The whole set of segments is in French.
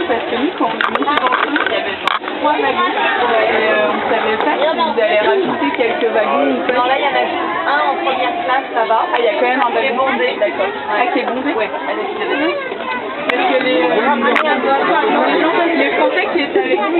Parce que nous, quand on est monté dans le il y avait 3 wagons et on ne savait pas si vous allez rajouter quelques wagons ou pas. Non, là, il y en a juste un en première classe, ça va. Ah, il y a quand même un wagon bondé. D'accord. Ah, qui est bondé? Ouais. Parce que les Français qui étaient avec nous,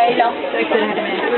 Tidak